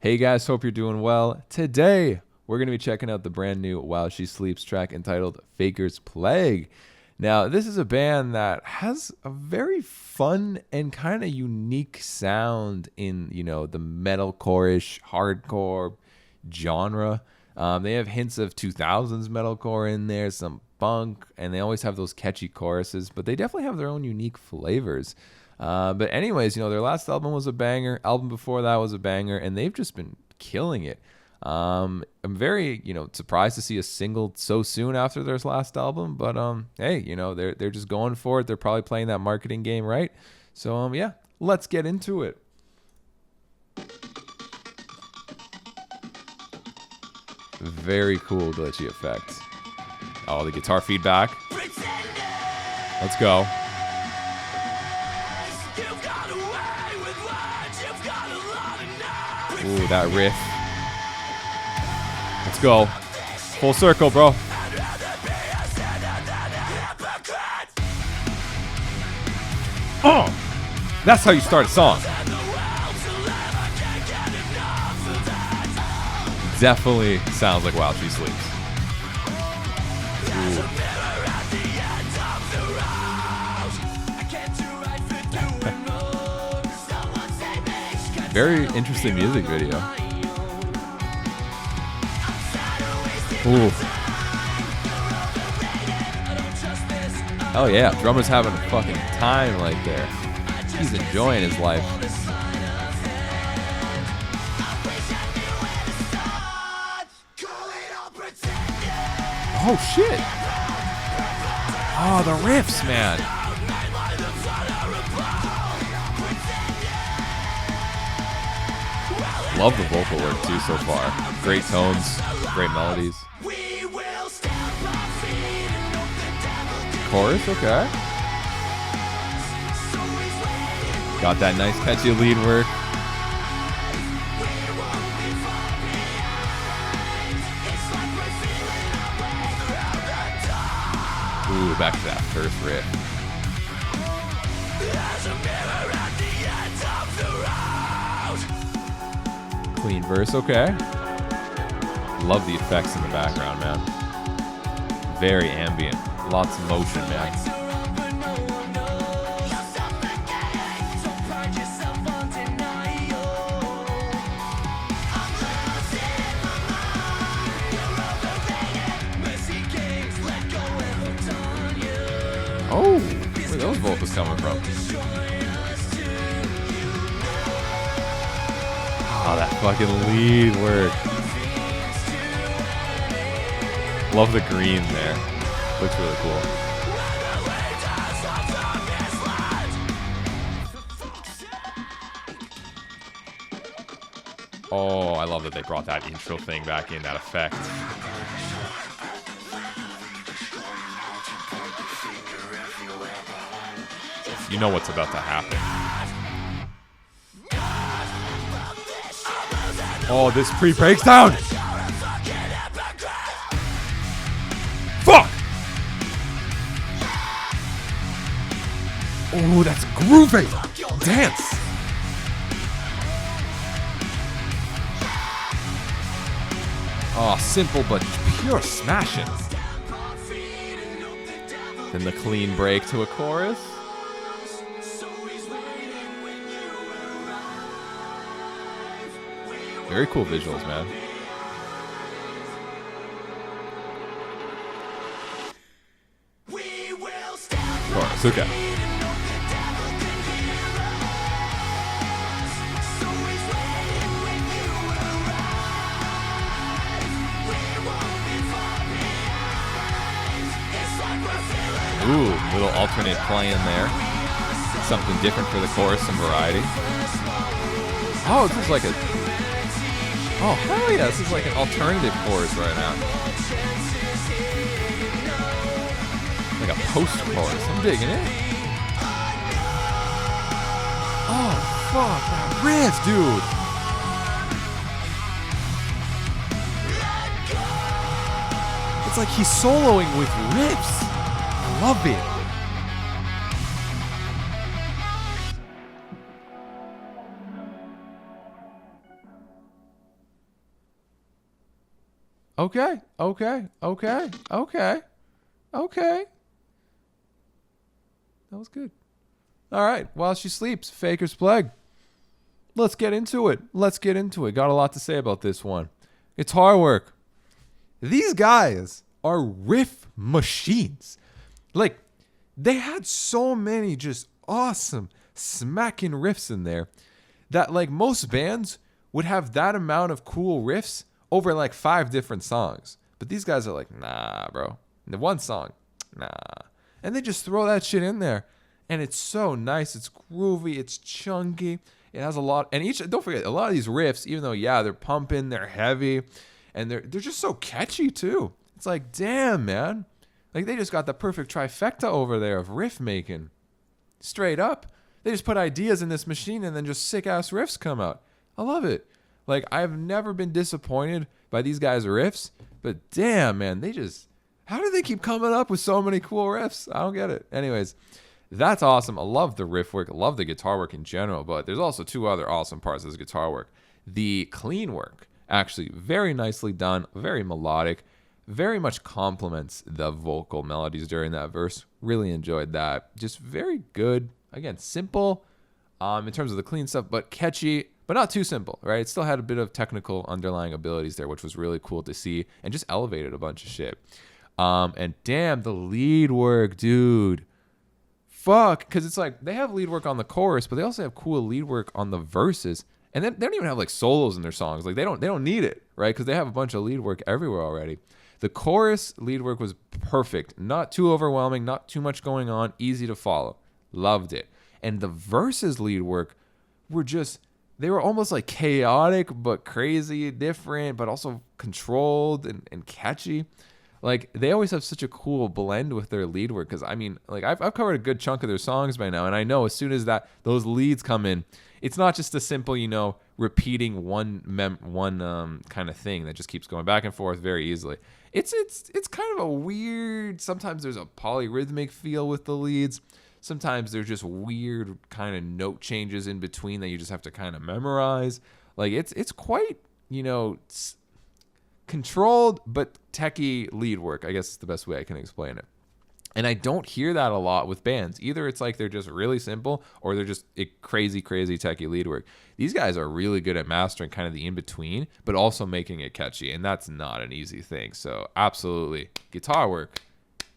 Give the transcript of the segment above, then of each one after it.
Hey guys, hope you're doing well. Today, we're going to be checking out the brand new While She Sleeps track entitled FAKERS Plague. Now, this is a band that has a very fun and kind of unique sound in, the metalcore-ish, hardcore genre. They have hints of 2000s metalcore in there, some punk, and they always have those catchy choruses, but they definitely have their own unique flavors. But anyways, their last album was a banger. Album before that was a banger, and they've just been killing it. I'm very, surprised to see a single so soon after their last album. But hey, they're just going for it. They're probably playing that marketing game right. So yeah, let's get into it. Very cool glitchy effect. Oh, the guitar feedback. Let's go. Ooh, that riff. Let's go. Full circle, bro. Oh! That's how you start a song. Definitely sounds like While She Sleeps. Very interesting music video. Ooh. Oh yeah, drummer's having a fucking time like there. He's enjoying his life. Oh shit! Oh, the riffs, man. Love the vocal work too so far. Great tones, great melodies. Chorus, okay. Got that nice catchy lead work. Ooh, back to that first riff. Clean verse, okay. Love the effects in the background, man. Very ambient. Lots of motion, man. Oh, where are those vocals coming from? Oh, that fucking lead work. Love the green there. Looks really cool. Oh, I love that they brought that intro thing back in, that effect. You know what's about to happen. Oh, this pre-breaks down! Fuck! Oh, that's groovy! Dance! Oh, simple but pure smashing. Then the clean break to a chorus. Very cool visuals, man. Chorus, okay. Ooh, little alternate play in there. Something different for the chorus, some variety. Oh, this is like a... Oh, hell yeah, this is like an alternative chorus right now. Like a post-chorus. I'm digging it. Oh, fuck, that riff, dude. It's like he's soloing with riffs. I love it. Okay. That was good. All right. While she sleeps, Faker's Plague. Let's get into it. Got a lot to say about this one. Guitar work. These guys are riff machines. Like, they had so many just awesome smacking riffs in there that, like, most bands would have that amount of cool riffs over like 5 different songs. But these guys are like, nah, bro. The one song, nah. And they just throw that shit in there. And it's so nice. It's groovy. It's chunky. It has a lot. And don't forget, a lot of these riffs, even though, yeah, they're pumping, they're heavy, and they're just so catchy too. It's like, damn, man. Like, they just got the perfect trifecta over there of riff making. Straight up. They just put ideas in this machine and then just sick-ass riffs come out. I love it. Like, I've never been disappointed by these guys' riffs, but damn, man, how do they keep coming up with so many cool riffs? I don't get it. Anyways, that's awesome. I love the riff work. I love the guitar work in general, but there's also 2 other awesome parts of this guitar work. The clean work, actually very nicely done, very melodic, very much complements the vocal melodies during that verse. Really enjoyed that. Just very good. Again, simple in terms of the clean stuff, but catchy, but not too simple, right? It still had a bit of technical underlying abilities there, which was really cool to see and just elevated a bunch of shit. And damn, the lead work, dude. Fuck, because it's like they have lead work on the chorus, but they also have cool lead work on the verses. And then they don't even have like solos in their songs. Like they don't need it, right? Because they have a bunch of lead work everywhere already. The chorus lead work was perfect. Not too overwhelming, not too much going on, easy to follow. Loved it. And the verses lead work they were almost like chaotic, but crazy, different, but also controlled and catchy. Like, they always have such a cool blend with their lead work. Because, I mean, like, I've covered a good chunk of their songs by now. And I know as soon as those leads come in, it's not just a simple, repeating one kind of thing that just keeps going back and forth very easily. It's kind of a weird, sometimes there's a polyrhythmic feel with the leads. Sometimes there's just weird kind of note changes in between that you just have to kind of memorize. Like, it's quite, controlled but techie lead work, I guess is the best way I can explain it. And I don't hear that a lot with bands. Either it's like they're just really simple or they're just crazy techie lead work. These guys are really good at mastering kind of the in-between, but also making it catchy, and that's not an easy thing. So absolutely, guitar work,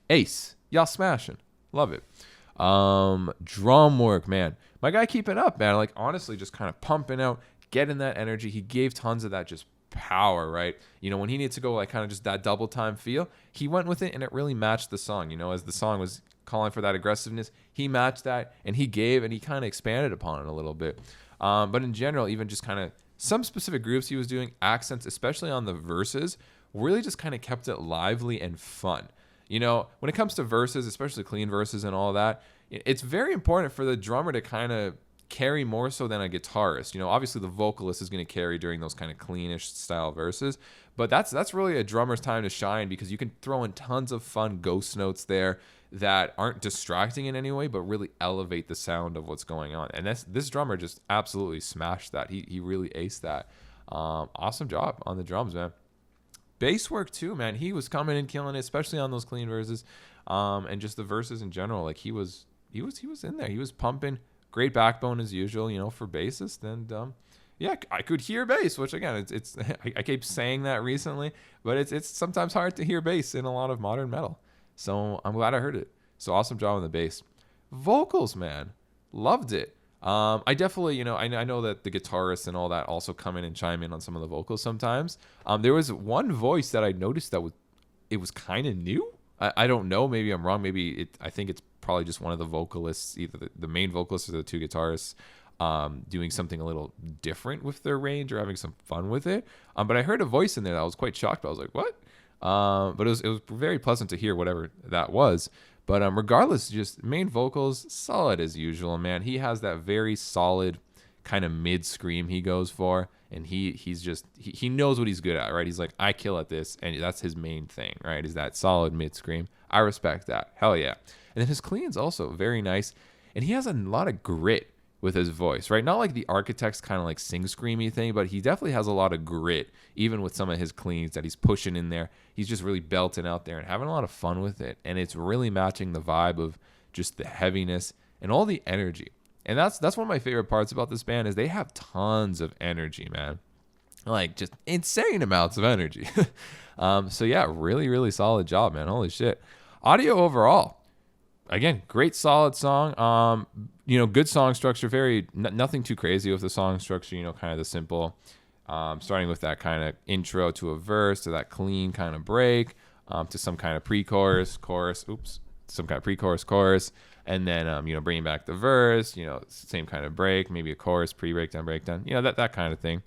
ace. Y'all smashing. Love it. Drum work, man. My guy keeping up, man. Like, honestly, just kind of pumping out, getting that energy. He gave tons of that just power, right? When he needs to go like kind of just that double time feel, he went with it and it really matched the song. As the song was calling for that aggressiveness, he matched that and he gave and he kind of expanded upon it a little bit. But in general, even just kind of some specific groups he was doing, accents, especially on the verses, really just kind of kept it lively and fun. When it comes to verses, especially clean verses and all that, it's very important for the drummer to kind of carry more so than a guitarist. Obviously the vocalist is going to carry during those kind of cleanish style verses, but that's really a drummer's time to shine because you can throw in tons of fun ghost notes there that aren't distracting in any way, but really elevate the sound of what's going on. And this drummer just absolutely smashed that. He really aced that. Awesome job on the drums, man. Bass work too, man. He was coming and killing it, especially on those clean verses, and just the verses in general. Like he was in there. He was pumping. Great backbone as usual, for bassist. And yeah, I could hear bass, which again, it's I keep saying that recently, but it's sometimes hard to hear bass in a lot of modern metal. So I'm glad I heard it. So awesome job on the bass. Vocals, man, loved it. I definitely, I know that the guitarists and all that also come in and chime in on some of the vocals sometimes. There was one voice that I noticed that was kind of new. I don't know. Maybe I'm wrong. I think it's probably just one of the vocalists, either the main vocalist or the 2 guitarists, doing something a little different with their range or having some fun with it. But I heard a voice in there that I was quite shocked. I was like, what? But it was very pleasant to hear whatever that was. But regardless, just main vocals, solid as usual, man. He has that very solid kind of mid scream he goes for, and he knows what he's good at, right? He's like, I kill at this, and that's his main thing, right? Is that solid mid scream. I respect that. Hell yeah. And then his clean's also very nice, and he has a lot of grit with his voice, right? Not like the Architect's kind of like sing screamy thing, but he definitely has a lot of grit, even with some of his cleans that he's pushing in there. He's just really belting out there and having a lot of fun with it. And it's really matching the vibe of just the heaviness and all the energy. And that's one of my favorite parts about this band is they have tons of energy, man. Like just insane amounts of energy. So yeah, really, really solid job, man. Holy shit. Audio overall, again, great solid song. Good song structure, nothing too crazy with the song structure, kind of the simple, starting with that kind of intro to a verse, to that clean kind of break, to some kind of pre-chorus, some kind of pre-chorus, chorus, and then, bringing back the verse, same kind of break, maybe a chorus, pre-breakdown, breakdown, that kind of thing.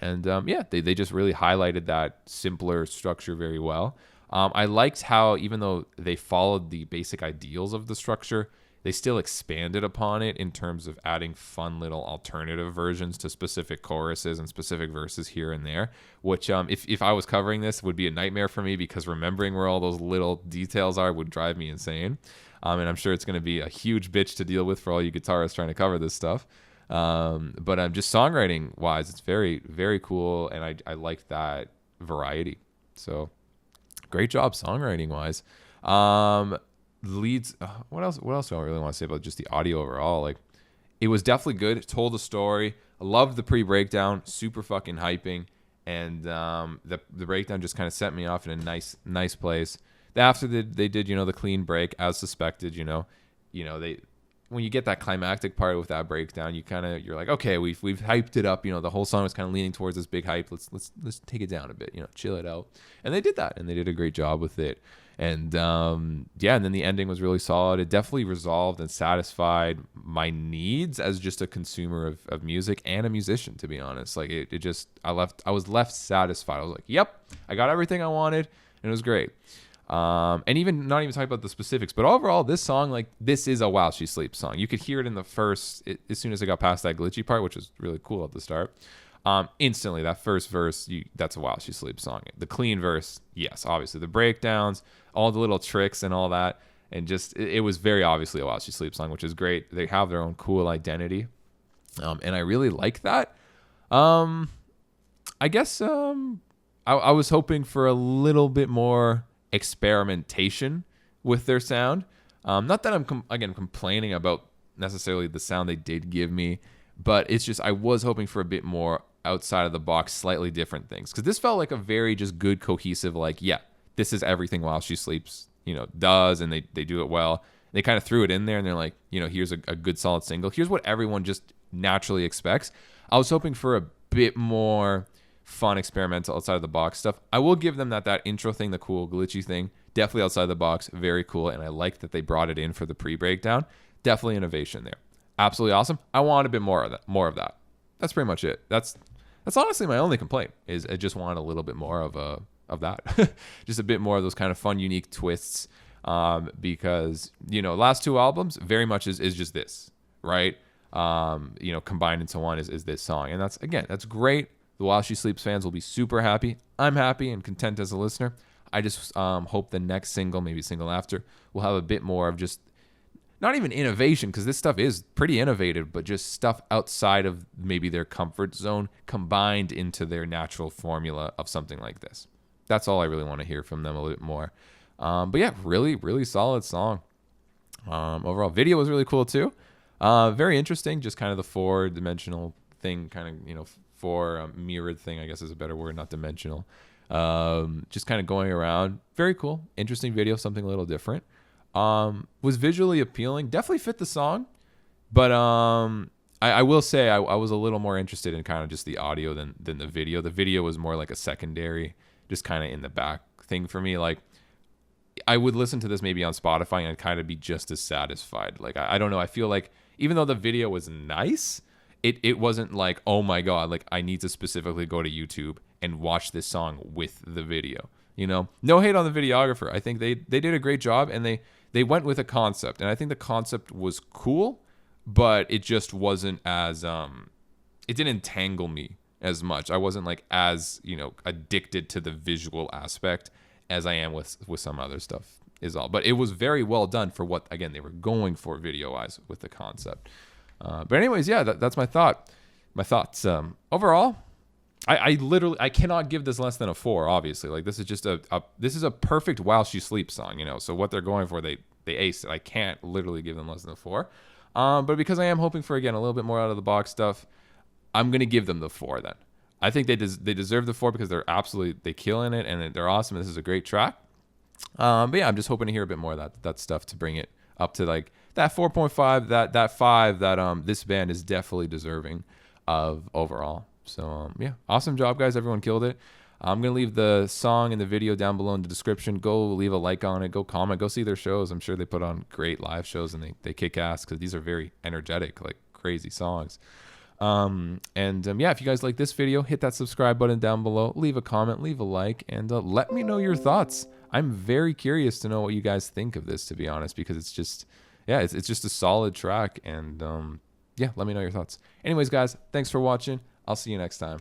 And they just really highlighted that simpler structure very well. I liked how, even though they followed the basic ideals of the structure, they still expanded upon it in terms of adding fun little alternative versions to specific choruses and specific verses here and there, which if I was covering this would be a nightmare for me, because remembering where all those little details are would drive me insane. And I'm sure it's going to be a huge bitch to deal with for all you guitarists trying to cover this stuff. But just songwriting wise, it's very, very cool. And I like that variety. So great job songwriting wise. Leads. What else do I really want to say about just the audio overall? Like, it was definitely good. It told a story. I loved the pre-breakdown. Super fucking hyping. And the breakdown just kind of set me off in a nice place. After they did, the clean break as suspected, they, when you get that climactic part with that breakdown, you're like, okay, we've hyped it up. The whole song was kind of leaning towards this big hype. Let's take it down a bit, chill it out. And they did that, and they did a great job with it. And and then the ending was really solid. It definitely resolved and satisfied my needs as just a consumer of music and a musician, to be honest. Like I was left satisfied. I was like, yep, I got everything I wanted, and it was great. And even not even talking about the specifics, but overall, this song, like, this is a While She Sleeps song. You could hear it in the first, as soon as I got past that glitchy part, which was really cool at the start. Instantly, that first verse, that's a While She Sleeps song. The clean verse, yes, obviously. The breakdowns, all the little tricks and all that. And just, it was very obviously a While She Sleeps song, which is great. They have their own cool identity. And I really like that. I guess I was hoping for a little bit more experimentation with their sound. Not that I'm complaining about necessarily the sound they did give me, but it's just I was hoping for a bit more outside of the box, slightly different things, because this felt like a very just good, cohesive, like, yeah, this is everything While She Sleeps does, and they do it well. They kind of threw it in there, and they're like, here's a good solid single, here's what everyone just naturally expects. I was hoping for a bit more fun, experimental, outside of the box stuff. I will give them that intro thing, the cool glitchy thing, definitely outside the box, very cool. And I like that they brought it in for the pre-breakdown. Definitely innovation there. Absolutely awesome. I want a bit more of that. That's pretty much it. That's honestly my only complaint, is I just want a little bit more of that. Just a bit more of those kind of fun, unique twists. Because last two albums very much is just this, right? Combined into one is this song, and that's great. The While She Sleeps fans will be super happy. I'm happy and content as a listener. I just hope the next single, maybe single after, will have a bit more of just, not even innovation, because this stuff is pretty innovative, but just stuff outside of maybe their comfort zone combined into their natural formula of something like this. That's all I really want to hear from them a little bit more. But yeah, really, really solid song. Overall, video was really cool too. Very interesting, just kind of the four-dimensional thing, kind of, mirrored thing, I guess is a better word, not dimensional. Just kind of going around. Very cool. Interesting video, something a little different. Was visually appealing. Definitely fit the song. But I will say I was a little more interested in kind of just the audio than the video. The video was more like a secondary, just kind of in the back thing for me. Like, I would listen to this maybe on Spotify and I'd kind of be just as satisfied. Like, I don't know. I feel like even though the video was nice, it wasn't like, oh my God, like I need to specifically go to YouTube and watch this song with the video. No hate on the videographer. I think they did a great job, and they went with a concept. And I think the concept was cool, but it just wasn't as, it didn't entangle me as much. I wasn't like as, addicted to the visual aspect as I am with some other stuff is all. But it was very well done for what, again, they were going for video-wise with the concept. But anyways, yeah, that's my thoughts. Overall, I cannot give this less than a 4. Obviously, like this is just this is a perfect while she sleeps song, you know. So what they're going for, they ace it. I can't literally give them less than a 4. But because I am hoping for, again, a little bit more out of the box stuff, I'm gonna give them the 4 then. I think they deserve the 4 because they kill in it and they're awesome. This is a great track. But yeah, I'm just hoping to hear a bit more of that stuff to bring it up to like that 4.5, that 5 that this band is definitely deserving of overall. So yeah, awesome job, guys. Everyone killed it. I'm gonna leave the song and the video down below in the description. Go leave a like on it. Go comment. Go see their shows. I'm sure they put on great live shows and they kick ass because these are very energetic, like crazy songs. Yeah, if you guys like this video, hit that subscribe button down below, leave a comment, leave a like, and let me know your thoughts. I'm very curious to know what you guys think of this, to be honest, because it's just, yeah, it's just a solid track. And yeah, let me know your thoughts. Anyways, guys, thanks for watching. I'll see you next time.